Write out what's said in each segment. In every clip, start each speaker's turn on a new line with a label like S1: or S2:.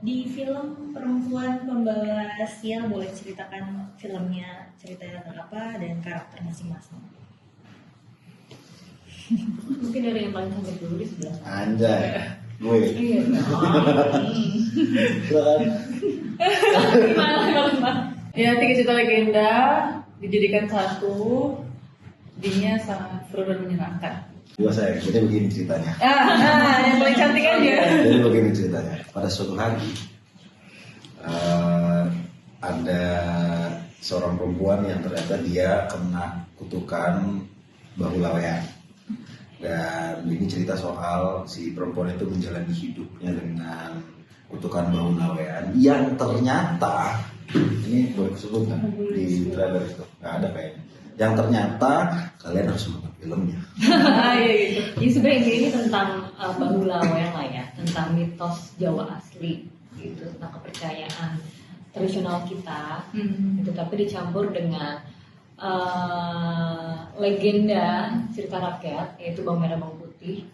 S1: Di film Perempuan Pembawa Sial, boleh ceritakan filmnya, ceritanya tentang apa dan karakter masing-masing?
S2: Mungkin dari yang paling cantik dulu di sebelah sana.
S3: Anjay, gue.
S2: Iya.
S3: Silakan.
S2: Gimana? Ya, 3 Juta Legenda dijadikan satu, dinya sangat seru dan menyenangkan.
S3: Dua saya, jadi begini ceritanya.
S2: Yang paling cantik aja.
S3: Jadi begini ceritanya. Pada suatu hari ada seorang perempuan yang ternyata dia kena kutukan bahu lawean. Dan ini cerita soal si perempuan itu menjalani hidupnya dengan kutukan bahu lawean yang ternyata ini boleh disebut kan di trailer itu nggak ada kayaknya. Yang ternyata kalian harus nonton filmnya.
S2: Iya gitu. Jadi sebenarnya ini tentang bahu lawean lah ya, tentang mitos Jawa asli gitu, tentang kepercayaan tradisional kita, gitu, tapi dicampur dengan legenda cerita rakyat yaitu bawang merah bawang putih,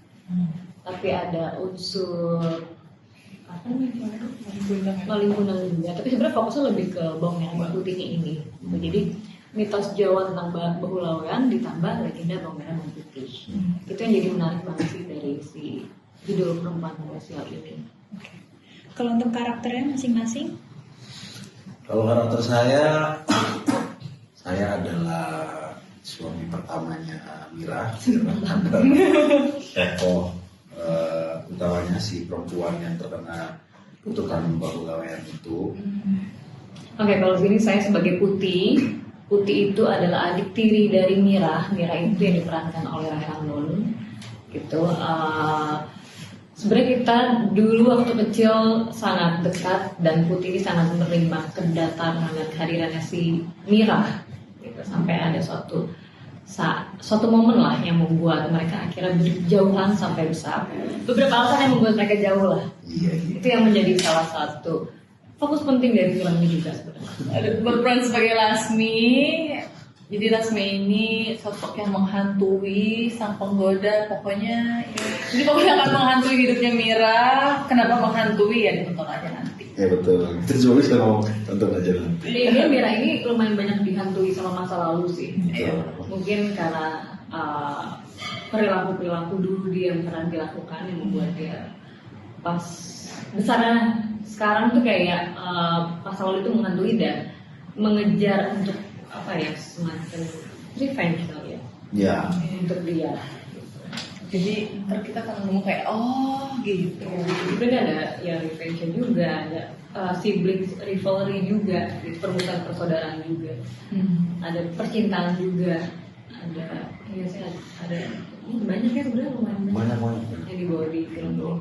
S2: tapi ada unsur apa namanya maling-kundang juga, tapi sebenarnya fokusnya lebih ke bawang merah bawang putihnya ini. Jadi mitos Jawa tentang bahu lawean ditambah legenda bawang merah bawang putih. Itu yang jadi menarik banget sih dari si judul Perempuan Pembawa Sial ini.
S1: Oke. Kalau untuk karakternya masing-masing?
S3: Kalau karakter saya adalah suami pertamanya Mira, adalah tokoh utamanya si perempuan yang terkena kutukan bahu lawean itu.
S2: Oke, kalau sini saya sebagai Putih. Putih itu adalah adik tiri dari Mira. Mira itu yang diperankan oleh Rahel Nun. Gitu. Sebenarnya kita dulu waktu kecil sangat dekat dan Putih ini sangat menerima kedatangan dan kehadirannya si Mira. Gitu. Sampai ada suatu momen lah yang membuat mereka akhirnya berjauhan sampai besar. Beberapa alasan yang membuat mereka jauh lah.
S3: Iya.
S2: Itu yang menjadi salah satu fokus penting dari film ini juga sebenarnya.
S4: Ada berperan sebagai Lasmi. Jadi Lasmi ini sosok yang menghantui sang penggoda, pokoknya ini pokoknya akan menghantui hidupnya Mira. Kenapa menghantui ya ditonton aja nanti.
S3: Ya betul. Itu juga bisa ngomong tonton aja nanti.
S2: Ini Mira ini lumayan banyak dihantui sama masa lalu sih.
S3: Betul.
S2: Mungkin karena perilaku dulu dia yang pernah dilakukan yang membuat dia pas besarnya sekarang tuh kayak masa lalu itu menghantui dan mengejar untuk apa ya, semacam revenge kali ya.
S3: Ya.
S2: Untuk dia.
S4: Jadi ntar kita akan ngomong kayak oh gitu.
S2: Sebenarnya ada ya revenge juga, ada sibling rivalry juga, gitu, permusuhan persaudaraan juga, ada percintaan juga, ada ya sih ada banyak ya sebenarnya lumayan
S3: Banyak.
S2: yang dibawa di film ini.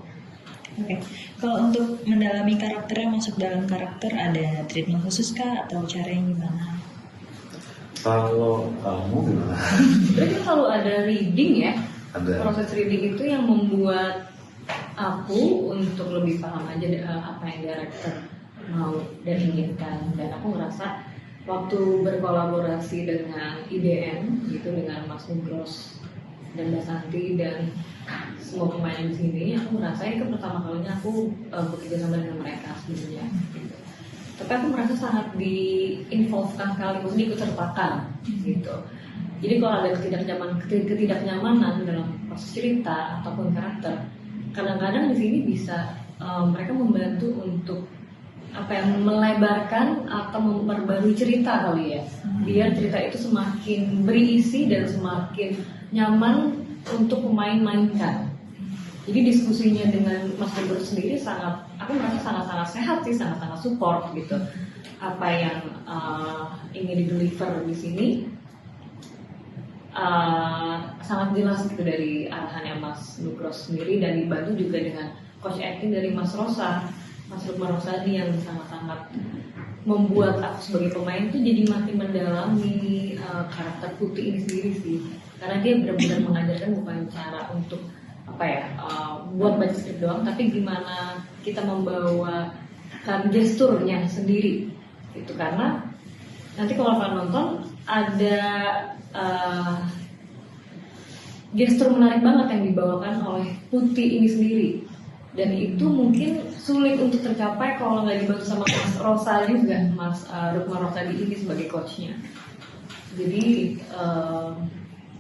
S1: Oke. Kalau untuk mendalami karakternya, masuk dalam karakter, ada treatment khusus kah atau caranya gimana?
S3: Kalau kamu gimana?
S2: Berarti selalu ada reading ya.
S3: Ada.
S2: Proses reading itu yang membuat aku untuk lebih paham aja apa yang director mau dan inginkan, dan aku ngerasa waktu berkolaborasi dengan IDN gitu, dengan Mas Nugros dan Mbak Santi dan semua pemain di sini, aku merasa ini pertama kalinya aku bekerja sama dengan mereka sebenarnya. Gitu. Tapi aku merasa sangat di-involvekan sekali, maksudnya ikut sertakan gitu. Jadi kalau ada ketidaknyamanan dalam proses cerita ataupun karakter, kadang-kadang di sini bisa mereka membantu untuk apa yang melebarkan atau memperbarui cerita kali ya, biar cerita itu semakin berisi dan semakin nyaman untuk pemain mainkan. Jadi diskusinya dengan Mas Gubernur sendiri aku merasa sangat-sangat sehat sih, sangat-sangat support gitu. Apa yang ingin di-deliver di sini sangat jelas gitu dari arahannya Mas Nugros sendiri, dan dibantu juga dengan coach acting dari Mas Lukman Rosadi yang sangat-sangat membuat aku sebagai pemain tuh jadi makin mendalami karakter Putih ini sendiri sih, karena dia benar-benar mengajarkan bukan cara untuk apa ya buat baca skrip doang, tapi gimana kita membawa gesturnya sendiri gitu. Karena nanti kalau kalian nonton ada gestur menarik banget yang dibawakan oleh Putih ini sendiri dan itu mungkin sulit untuk tercapai kalau nggak dibantu sama Mas Rosa juga, Mas Rukman Rosadi ini sebagai coachnya. Jadi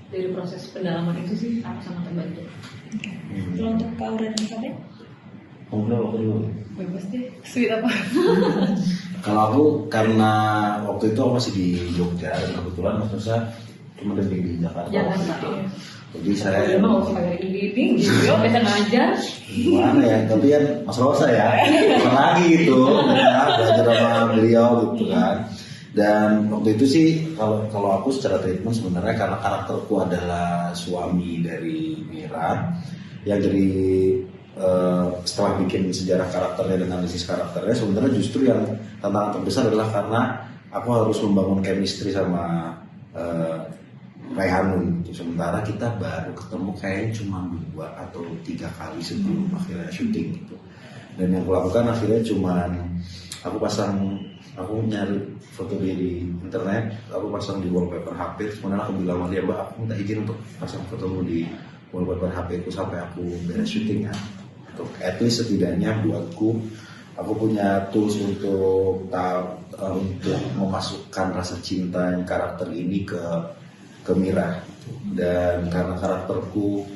S2: dari proses pendalaman itu sih aku sangat terbantu.
S1: Kalau untuk Kak Aura dan Kak Ben?
S3: Ngobrol aku dulu.
S4: Bebas deh. Sweet apa?
S3: Kalau aku karena waktu itu aku masih di Jogja dan kebetulan Mas Nusa cuma dari di Jakarta.
S2: Jakarta.
S3: Jadi saya
S2: Emang harus pakai reading, video, bisa ngajar.
S3: gimana ya, tapi kan Mas Rosa ya, bukan lagi gitu, ya, belajar sama beliau gitu kan. Dan waktu itu sih kalau aku secara treatment sebenarnya karena karakterku adalah suami dari Mira, yang jadi setelah bikin sejarah karakternya dan analisis karakternya, sebenarnya justru yang tantangan terbesar adalah karena aku harus membangun chemistry sama Raihanun gitu. Sementara kita baru ketemu kayaknya cuma 2 atau 3 kali sebelum akhirnya syuting gitu. Dan yang aku lakukan akhirnya cuma aku nyari foto dia di internet, aku pasang di wallpaper HP. Kemudian aku bilang sama dia, Mbak, aku minta izin untuk pasang fotomu di wallpaper HP ku sampai aku beres syuting ya. Untuk at least setidaknya buatku, aku punya tools untuk memasukkan rasa cinta yang karakter ini ke Mira. Dan karena karakterku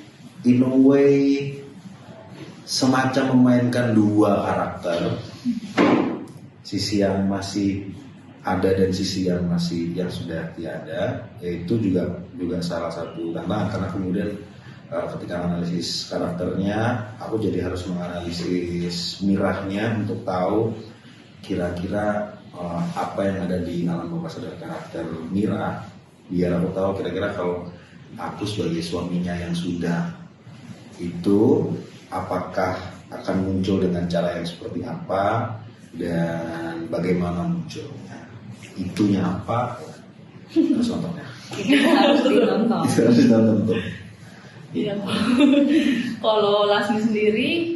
S3: in a way semacam memainkan 2 karakter, sisi yang masih ada dan sisi yang sudah tiada, yaitu juga salah satu tantangan karena kemudian ketika analisis karakternya aku jadi harus menganalisis Mirahnya untuk tahu kira-kira apa yang ada di alam bawah sadar karakter Mira, biar aku tahu kira-kira kalau aku sebagai suaminya yang sudah itu apakah akan muncul dengan cara yang seperti apa dan bagaimana munculnya, itunya apa, harus nontonnya.
S2: Harus ditonton.
S3: Harus ditonton tuh.
S4: Iya. Kalau Lasmi sendiri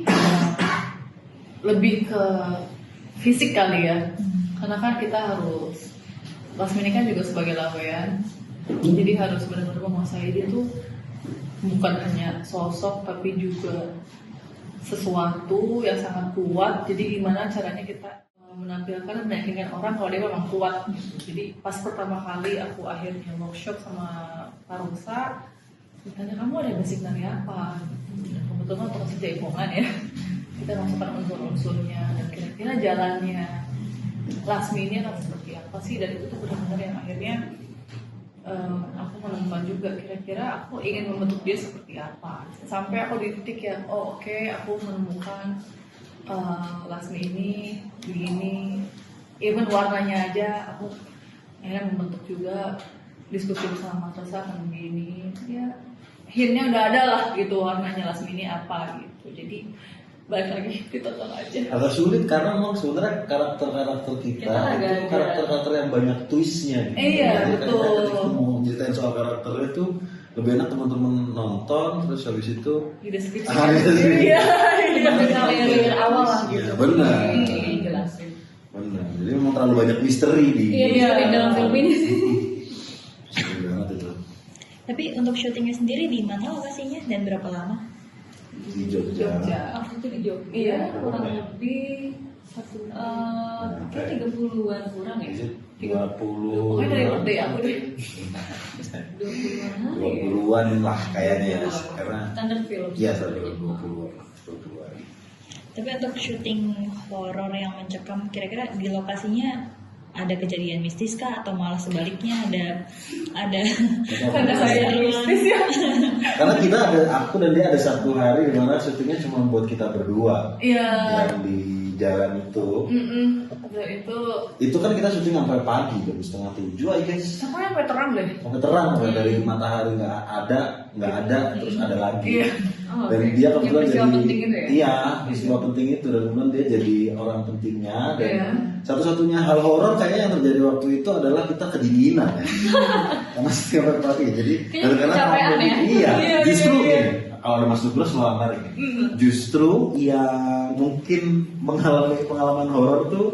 S4: lebih ke fisik kali ya, karena kan kita harus, Lasmi ini kan juga sebagai laweyan, jadi harus benar-benar menguasai dia tuh bukan hanya sosok tapi juga sesuatu yang sangat kuat. Jadi gimana caranya kita menampilkan dan meyakinkan orang kalau dia memang kuat. Jadi pas pertama kali aku akhirnya workshop sama Pak Rosa, ditanya kamu ada basic dari apa? Kebetulan untuk kasih jaipongan ya, kita masukkan unsur-unsurnya dan kira-kira jalannya Lasmi ini akan seperti apa sih, dan itu tuh benar-benar yang akhirnya aku menemukan juga kira-kira aku ingin membentuk dia seperti apa, sampai aku di titik yang oke, aku menemukan Lasmi ini begini, even warnanya aja aku akhirnya membentuk juga, diskusi bersama Mas Rosa akan begini ya, hintnya udah ada lah gitu warnanya Lasmi ini apa gitu. Jadi balik lagi ditonton aja.
S3: Agak sulit karena memang sebenarnya karakter-karakter kita itu karakter-karakter yang banyak twistnya gitu.
S4: Iya,
S3: jadi
S4: betul.
S3: Ketika mau ceritain soal karakternya itu lebih enak teman-teman nonton, terus habis itu
S4: Di deskripsi.
S3: Iya.
S2: Kalau yang dari awal lah gitu.
S3: Iya, benar.
S2: Jelasin.
S3: Benar. Jadi memang terlalu banyak misteri di
S2: Iya, dalam film ini sih.
S3: Misteri banget itu.
S1: Tapi untuk syutingnya sendiri di mana lokasinya dan berapa lama?
S3: Di Jogja.
S2: Aku tuh di Jogja.
S4: Iya.
S2: Kurang lebih kayak 30-an kurang ya.
S3: 20.
S4: Pokoknya dari birthday aku deh.
S2: 20-an hari ya.
S3: 20-an lah kayaknya ya. Karena
S2: Standar film.
S3: iya 20-an.
S1: Tapi untuk syuting horor yang mencekam, kira-kira di lokasinya ada kejadian mistis kah atau malah sebaliknya ada
S4: Karena saya mistis ya.
S3: Karena kita aku dan dia ada satu hari di mana syutingnya cuma buat kita berdua.
S4: Iya.
S3: Yang di jalan itu. Itu kan kita syuting sampai pagi jam 6:30 guys.
S4: Sampai sampai terang deh.
S3: Sampai terang, sampai dari matahari nggak ada, terus ada lagi.
S4: Iya.
S2: Oh,
S3: Dan
S2: oke.
S3: dia kebetulan
S2: Yang peristiwa
S3: jadi
S2: penting itu ya?
S3: iya peristiwa penting itu, dan kemudian dia jadi orang pentingnya dan
S4: Iya.
S3: Satu-satunya hal horor kayaknya yang terjadi waktu itu adalah kita kedinginan ya. Karena setiap pagi. Jadi
S2: Kayaknya
S3: karena
S2: kecapean ya.
S3: iya,
S4: Iya,
S3: justru
S4: iya.
S3: ini kalau ada Mas Nugros selalu menarik ya. Justru yang mungkin mengalami pengalaman horor tuh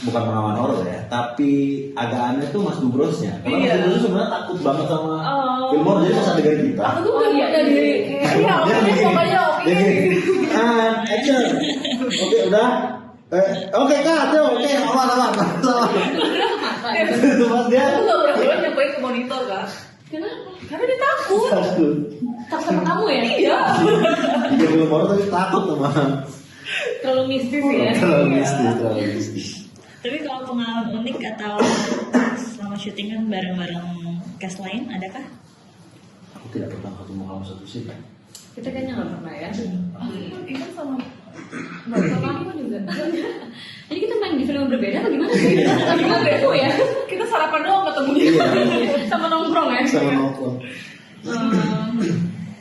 S3: bukan pengalaman horor ya, tapi agak aneh tuh Mas Nugrosnya. Karena Mas
S4: Iya.
S3: Nugros tuh sebenarnya takut banget sama
S2: Oh.
S3: film horor, jadi pas adegan kita.
S4: Aku tuh
S2: Oh,
S4: udah
S2: iya,
S4: punya diri
S2: iya.
S4: kayak ya
S3: Dia
S4: oke
S3: gini,
S4: pokoknya oke.
S3: dia gini, action, oke udah, oke kak, oke aman, itu mas dia
S4: Aku gak pernah nyampein ke monitor kak.
S2: Kenapa?
S4: Karena dia takut.
S3: takut,
S2: Takut sama kamu ya?
S4: Iya.
S3: dia film horor tapi takut sama
S2: Terlalu mistis ya?
S3: terlalu mistis.
S1: Tapi kalau pengalaman unik atau selama syutingan bareng-bareng cast lain, adakah?
S3: Aku tidak pernah ketemu kamu satu sih kan.
S2: Kita kayaknya nggak pernah ya.
S4: Itu sama
S2: Sama aku juga. Jadi kita main di film berbeda apa gimana sih? Kita beda ya?
S4: kita sarapan doang ketemunya.
S3: Iya,
S2: Sama nongkrong ya?
S3: sama nongkrong.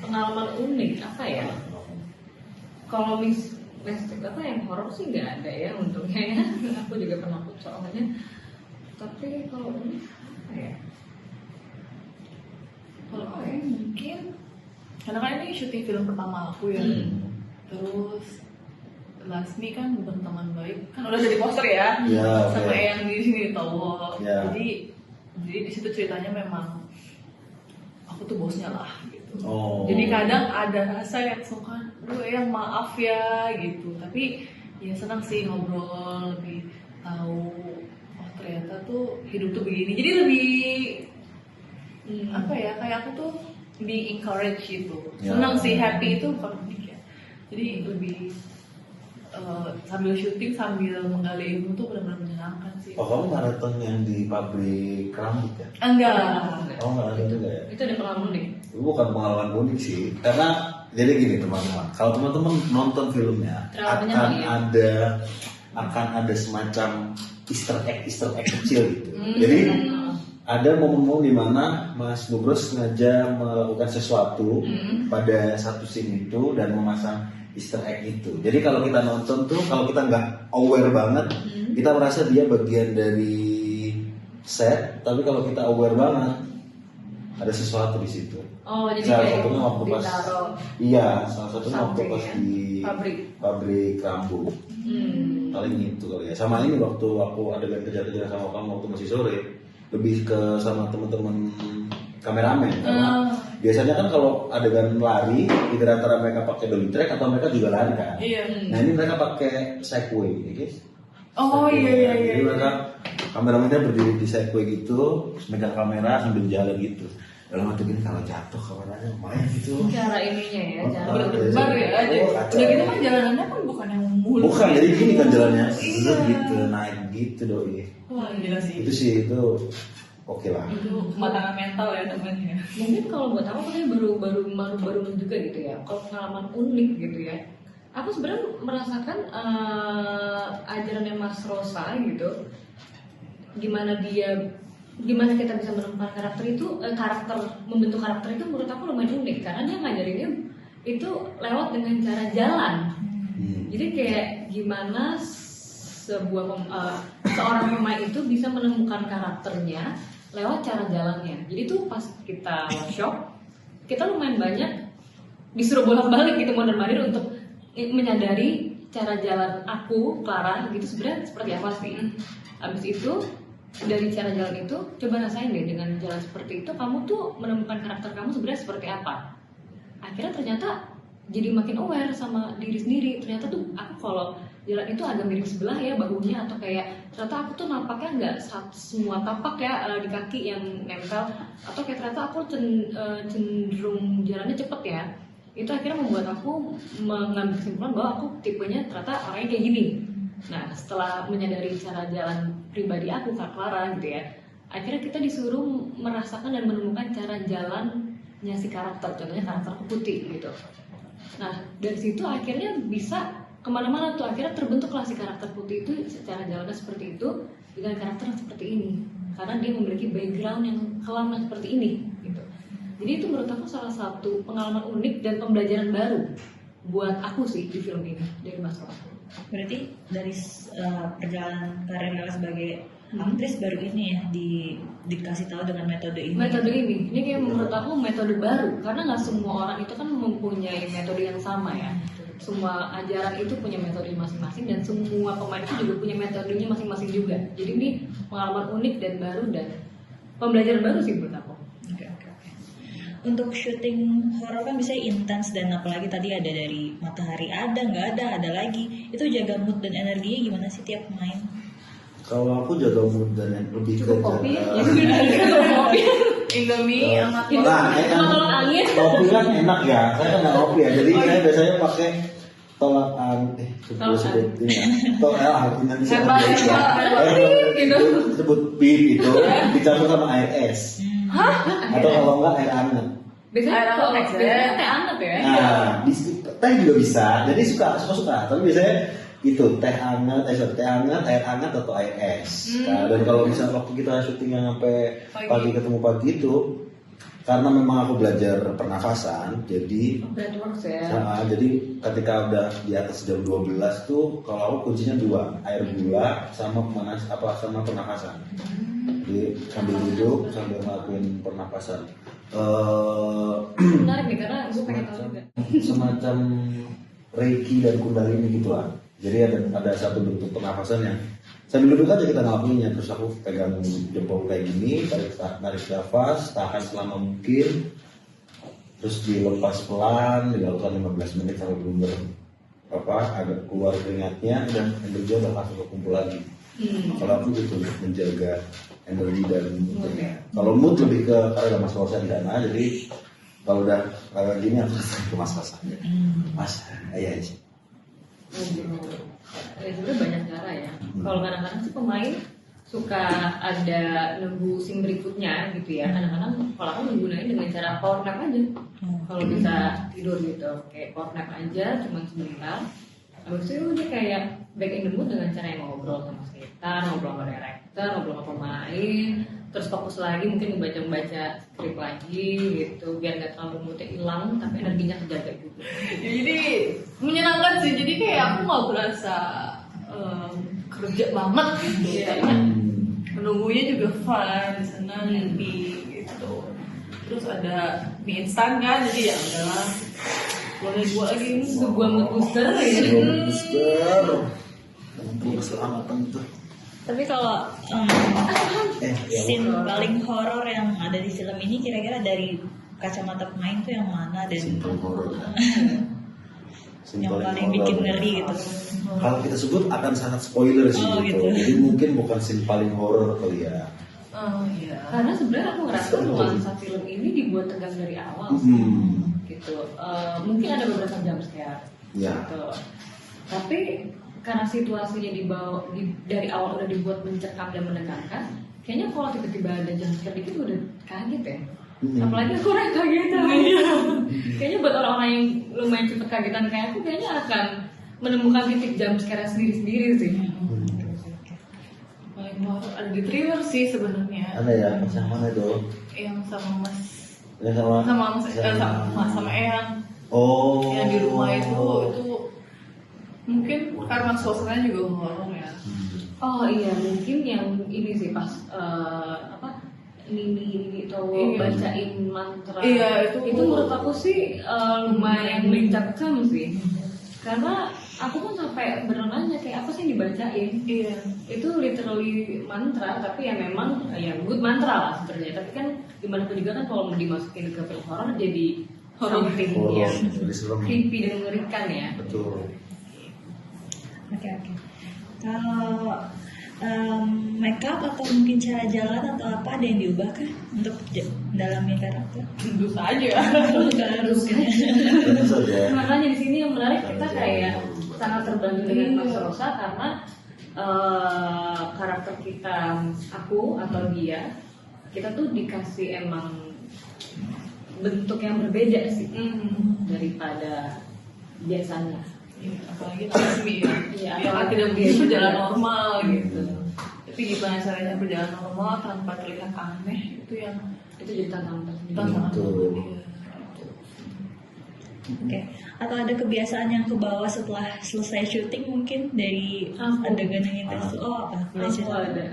S2: Pengalaman unik apa ya? Kalau apa yang horor sih nggak ada ya untungnya ya. Aku juga penakut soalnya. Tapi kalau unik apa ya?
S4: Kalau aku mungkin karena kan ini syuting film pertama aku ya. Terus Lasmi kan berteman baik, kan udah jadi poster ya,
S3: Ya,
S4: sama
S3: oke.
S4: yang di sini tahu.
S3: Ya.
S4: Jadi di situ ceritanya memang aku tuh bosnya lah gitu.
S3: Oh.
S4: Jadi kadang ada rasa yang suka, duh yang maaf ya gitu. Tapi ya senang sih ngobrol, lebih tahu oh ternyata tuh hidup tuh begini. Jadi lebih apa ya, kayak aku tuh di encourage gitu.
S3: Ya.
S4: Senang sih, happy itu bukan unik ya. Jadi lebih sambil syuting sambil menggali ilmu tuh benar-benar menyenangkan sih.
S3: Oh kamu maraton yang di pabrik rambut ya?
S4: Enggak.
S3: Oh nggak ada juga ya?
S2: Itu ada pengalaman unik.
S3: Itu bukan pengalaman unik sih, karena jadi gini teman-teman, kalau teman-teman nonton filmnya
S2: Terlalu
S3: akan
S2: menyenangkan
S3: ada semacam Easter egg kecil gitu. Jadi ada momen-momen di mana Mas Nugros sengaja melakukan sesuatu pada satu scene itu dan memasang Easter egg itu. Jadi kalau kita nonton tuh, kalau kita nggak aware banget, kita merasa dia bagian dari set. Tapi kalau kita aware banget, ada sesuatu di situ.
S2: Oh, jadi
S3: Salah
S2: kayak
S3: satunya waktu pas,
S2: ditaruh
S3: iya, salah satunya waktu
S2: samping
S3: pas
S2: ya,
S3: di
S2: pabrik.
S3: rambut.
S2: Hmm.
S3: Paling itu kali ya. Sama ini waktu aku adegan kejar-kejar sama kamu waktu masih sore, lebih ke sama teman-teman kameramen karena biasanya kan kalau adegan lari either antara mereka pakai dolly track atau mereka juga lari kan.
S4: Iya.
S3: Nah ini mereka pakai segway ya guys.
S4: Oh
S3: Segway.
S4: iya.
S3: Jadi mereka kameramennya berdiri di segway gitu, terus megang kamera sambil jalan gitu. Dalam waktu gini kalau jatuh kameranya main gitu.
S2: Cara ininya ya, cara
S4: Berdebar ya aja.
S3: Oh, kacau.
S4: Udah gitu kan jalanannya kan bukan yang mulus.
S3: Bukan, jadi gini kan jalannya,
S4: Iya.
S3: gitu naik gitu doi.
S4: Wah gila sih.
S3: Itu sih itu oke lah.
S4: Itu kematangan mental ya namanya.
S2: Mungkin kalau buat aku katanya baru juga gitu ya. Kalau pengalaman unik gitu ya. Aku sebenarnya merasakan ajarannya Mas Rosa gitu. Gimana kita bisa menemukan karakter itu, membentuk karakter itu menurut aku lumayan unik karena dia ngajarinnya itu lewat dengan cara jalan. Jadi kayak gimana seorang pemain itu bisa menemukan karakternya lewat cara jalannya. Jadi tuh pas kita workshop, kita lumayan banyak disuruh bolak-balik gitu mondar-mandir untuk menyadari cara jalan aku, Clara gitu sebenarnya seperti apa sih. Habis itu dari cara jalan itu coba rasain deh dengan jalan seperti itu kamu tuh menemukan karakter kamu sebenarnya seperti apa. Akhirnya ternyata jadi makin aware sama diri sendiri. Ternyata tuh aku kalau jalan itu agak miring sebelah ya bahunya atau kayak ternyata aku tuh nampaknya nggak semua tapak ya di kaki yang nempel atau kayak ternyata aku cenderung jalannya cepet ya. Itu akhirnya membuat aku mengambil kesimpulan bahwa aku tipenya ternyata orangnya kayak gini. Nah setelah menyadari cara jalan pribadi aku Kak Clara gitu ya, akhirnya kita disuruh merasakan dan menemukan cara jalannya si karakter, contohnya karakter putih gitu. Nah dari situ akhirnya bisa kemana-mana tuh, akhirnya terbentuklah si karakter putih itu secara jalannya seperti itu dengan karakter seperti ini karena dia memiliki background yang kelam yang seperti ini gitu. Jadi itu menurut aku salah satu pengalaman unik dan pembelajaran baru buat aku sih di film ini dari Mas Rosa.
S1: Berarti dari perjalanan karir Ella sebagai aktris baru ini ya dikasih tahu dengan metode ini.
S2: Metode ini kayak menurut aku metode baru karena nggak semua orang itu kan mempunyai metode yang sama ya. Semua ajaran itu punya metode masing-masing dan semua pemain itu juga punya metodenya masing-masing juga. Jadi ini pengalaman unik dan baru dan pembelajaran baru sih menurut aku.
S1: Oke. Untuk syuting horor kan biasanya intens dan apalagi tadi ada dari matahari ada nggak ada lagi. Itu jaga mood dan energinya gimana sih tiap main?
S3: Kalau aku jaga mood dan yang lebih
S2: Cukup
S3: ke
S2: kopi,
S3: jaga
S2: kopi.
S4: Indomie sama
S3: Nah,
S2: Tolak angin.
S3: kopi kan enak ya. Saya kan nggak kopi ya. Jadi saya biasanya pakai tolak angin. Sebut ini ya. Tolak angin nanti saya
S4: Hebat,
S3: itu disebut pip itu dicampur sama air es. Atau kalau enggak air hangat.
S2: Biasanya
S4: Air
S2: kalau
S4: hangat,
S2: biasanya teh hangat ya.
S3: Nah, teh juga bisa. Jadi suka. Tapi biasanya itu teh hangat, air hangat atau air es. Nah, dan kalau misalnya waktu kita syuting yang sampai pagi ketemu pagi itu, karena memang aku belajar pernafasan, jadi
S2: Breathworks ya.
S3: jadi ketika udah di atas jam 12 tuh, kalau aku kuncinya 2, air gula sama sama pernafasan. Jadi sambil duduk sambil ngelakuin pernapasan.
S2: Menarik nih karena gue pengen tahu juga.
S3: Semacam reiki dan kundalini gitu lah. Jadi ada satu bentuk pernapasan yang sambil duduk aja kita ngelakuinnya. Terus aku pegang jempol kayak gini, tarik nafas, tahan selama mungkin, terus dilepas pelan, dilakukan 15 menit sampai benar agak keluar keringatnya dan energi udah langsung kekumpul lagi. Kalau aku gitu menjaga energi dan moodnya. Kalau mood lebih ke karena ada mas-masan di sana, jadi kalau udah kayak gini aku ke mas-masannya. Mas, ayah sih.
S2: Ya sebenarnya banyak cara ya. Kalau kadang-kadang sih pemain suka ada nunggu scene berikutnya gitu ya. Kadang-kadang kalau aku menggunakan dengan cara power nap aja. Kalau bisa tidur gitu, kayak power nap aja, cuma sebentar. Habis itu udah kayak back in the mood dengan cara yang ngobrol sama sekitar, ngobrol sama director, ngobrol sama pemain, terus fokus lagi mungkin membaca skrip lagi gitu, biar nggak terlalu moodnya hilang, tapi energinya terjaga juga.
S4: Ya, jadi menyenangkan sih. Jadi kayak aku nggak berasa kerja banget gitu. Karena menunggunya juga fun di sana, happy gitu. Terus ada mie instan kan, jadi ya udahlah. Boleh dua lagi ini
S2: Sebuah mood booster ya.
S3: Keselamatan itu.
S1: Tapi kalau scene paling horor yang ada di film ini kira-kira dari kacamata pemain tuh yang mana dan
S3: Simple horror.
S1: yang paling bikin ngeri gitu.
S3: Kalau kita sebut akan sangat spoiler sih
S1: Oh,
S3: gitu.
S1: gitu.
S3: Jadi mungkin bukan scene paling horror kali ya.
S4: Oh iya.
S2: Karena sebenarnya aku ngerasa nuansa film ini dibuat tegang dari awal gitu. Mungkin ada beberapa jump scare
S3: Ya.
S2: gitu. Tapi karena situasinya dari awal udah dibuat mencekam dan menegangkan, kayaknya kalau tiba-tiba ada jump scare dikit udah kaget ya. Apalagi aku udah kaget kayaknya buat orang-orang yang lumayan cepet kagetan kayak aku kayaknya akan menemukan titik jump scare sendiri-sendiri sih.
S4: Paling horor ada di thriller sih sebenarnya.
S3: Ada ya, yang mana itu?
S4: Yang sama Mas
S3: Yang sama
S4: sama Eyang.
S3: Oh.
S4: Yang di rumah itu mungkin karena suasananya juga horor ya.
S2: Oh iya, mungkin yang ini sih pas Nini Towo
S4: Iya.
S2: bacain mantra.
S4: Iya, itu
S2: menurut aku sih lumayan mencekam sih. Karena aku pun sampai beneran nanya kayak apa sih yang dibacain.
S4: Iya.
S2: Itu literally mantra, tapi ya memang ya good mantra lah sebenarnya. Tapi kan gimana pun juga kan kalau dimasukin ke film horor jadi something yang
S3: Jadi serem.
S2: creepy dan mengerikan ya.
S3: Betul.
S1: Oke. Kalau makeup atau mungkin cara jalan atau apa ada yang diubah kah untuk dalamnya karakter?
S4: Tentu saja.
S1: Harus ya.
S3: Tentu saja.
S2: Makanya di sini yang menarik kita kayak sangat terbantu dengan Mas Rosa karena karakter kita, aku atau dia, kita tuh dikasih emang bentuk yang berbeda sih daripada biasanya.
S4: Apalagi Lasmi ya.
S2: Iya,
S4: Dia kan tidak bisa berjalan normal gitu. Tapi gimana caranya berjalan normal tanpa terlihat aneh itu yang
S2: Itu jadi tantangan tersendiri.
S4: tantangan.
S3: Betul.
S4: Iya.
S1: Oke. Atau ada kebiasaan yang kebawa setelah selesai syuting mungkin dari
S2: Aku.
S1: adegan yang intens itu? Oh, apa? Boleh
S2: Aku
S1: cerita?
S2: ada.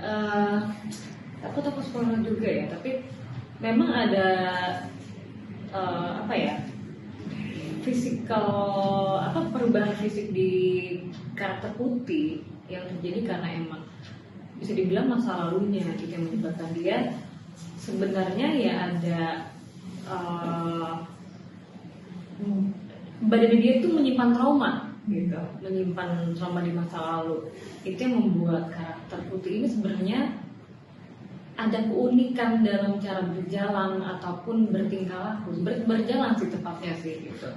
S2: Aku takut spoiler juga ya, tapi memang ada apa ya, perubahan fisik di karakter Putih yang terjadi karena emang bisa dibilang masa lalunya gitu yang menyebabkan dia sebenarnya ya ada badan dia itu menyimpan trauma gitu, menyimpan trauma di masa lalu. Itu yang membuat karakter Putih ini sebenarnya ada keunikan dalam cara berjalan ataupun bertingkah laku, berjalan sih tepatnya sih gitu.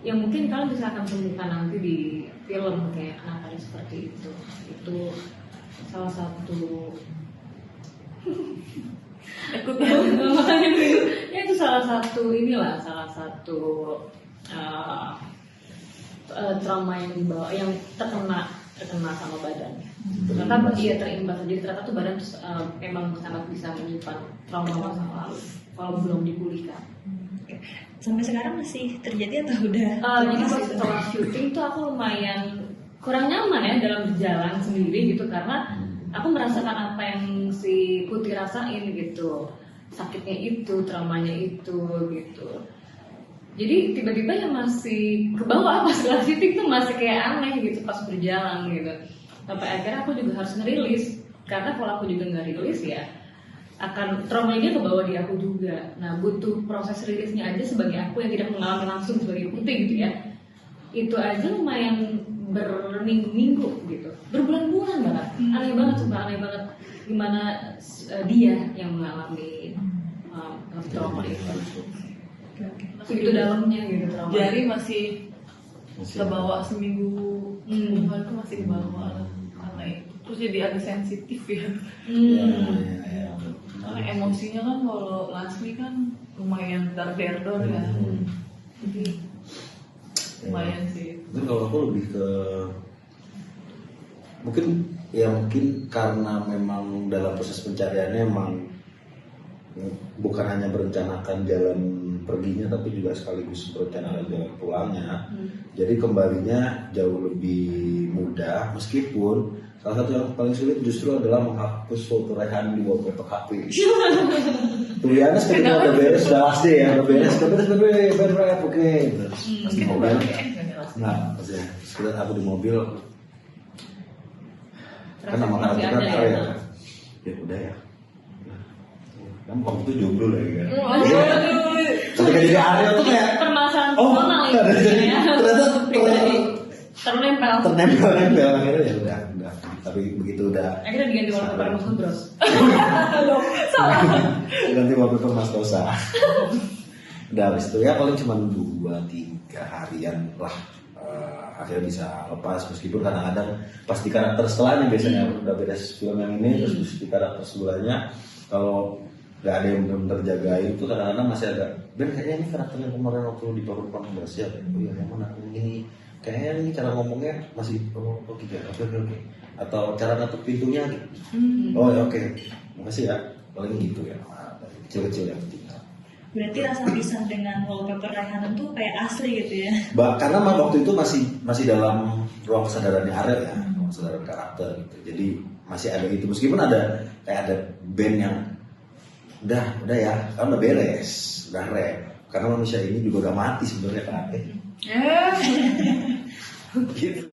S2: Yang mungkin kalian bisa akan temukan nanti di film kayak kenapa dia seperti itu. Itu salah satu makanya itu, ya itu salah satu trauma yang dibawa, yang terkena sama badannya. Ternyata dia terimbas, jadi ternyata tuh badan tuh emang sangat bisa menyimpan trauma masa lalu kalau belum dipulihkan.
S1: Oke. Sampai sekarang masih terjadi atau udah?
S2: Jadi
S1: lepas
S2: pas
S1: gitu?
S2: setelah syuting tuh aku lumayan kurang nyaman ya dalam berjalan sendiri gitu, karena aku merasakan apa yang si Putih rasain gitu, sakitnya itu, traumanya itu gitu. Jadi tiba-tiba yang masih ke bawah pas setelah syuting tuh masih kayak aneh gitu pas berjalan gitu. Sampai akhirnya aku juga harus ngerilis, karena kalau aku juga nggak rilis ya akan trauma dia ke bawah di aku juga. Nah butuh proses rilisnya aja sebagai aku yang tidak mengalami langsung sebagai Putih gitu ya. Itu aja lumayan berminggu-minggu gitu, berbulan-bulan banget. Aneh banget, sumpah aneh banget gimana dia yang mengalami trauma itu. Segitu dalamnya gitu trauma.
S4: Jari masih kebawa seminggu, bukan itu masih kebawa karena itu. Terus jadi ada sensitif ya. Karena emosinya kan kalau Lasmi kan lumayan dar-der-dor ya. Jadi lumayan sih.
S3: Mungkin kalau aku lebih ke mungkin karena memang dalam proses pencariannya emang bukan hanya merencanakan jalan perginya tapi juga sekaligus merencanakan jalan pulangnya. Jadi kembalinya jauh lebih mudah, meskipun salah satu yang paling sulit justru adalah menghapus foto Rehan di wallpaper HP. Tulisannya sebenarnya udah beres, udah last day ya, udah beres, oke. Pas di mobil, nah pas ya, sekitar aku di mobil, kan nama karakter kan Arya, ya udah ya. Kan waktu itu jomblo lagi kan. Ketika jadi Arya tuh kayak
S2: permasalahan
S3: oh,
S2: personal
S3: ternyata
S2: ternempel.
S3: Akhirnya ya udah. Tapi begitu udah
S2: Akhirnya diganti wallpaper Mas Bros.
S3: ganti wallpaper Mas Tosa. Udah habis itu ya paling cuma 2-3 harian lah akhirnya bisa lepas, meskipun kadang-kadang pas di karakter setelahnya biasanya udah beres film yang ini terus di karakter sebelahnya kalau nggak ada yang belum terjagain itu kadang-kadang masih agak kayaknya ini karakter yang kemarin waktu di Powerpoint nggak siap ya, oh iya yang mana ini kayaknya ini cara ngomongnya masih oke atau cara nutup pintunya gitu. Oh ya oke. Makasih ya, paling gitu ya, kecil-kecil yang tinggal.
S1: Berarti rasa pisah dengan wallpaper Raihan itu kayak asli gitu ya?
S3: Karena waktu itu masih dalam ruang kesadarannya Ariel ya, ruang kesadaran karakter gitu. Jadi masih ada itu, meskipun ada kayak ada band yang udah ya, kan udah beres, udah rap. Karena manusia ini juga udah mati sebenarnya kan. Gitu.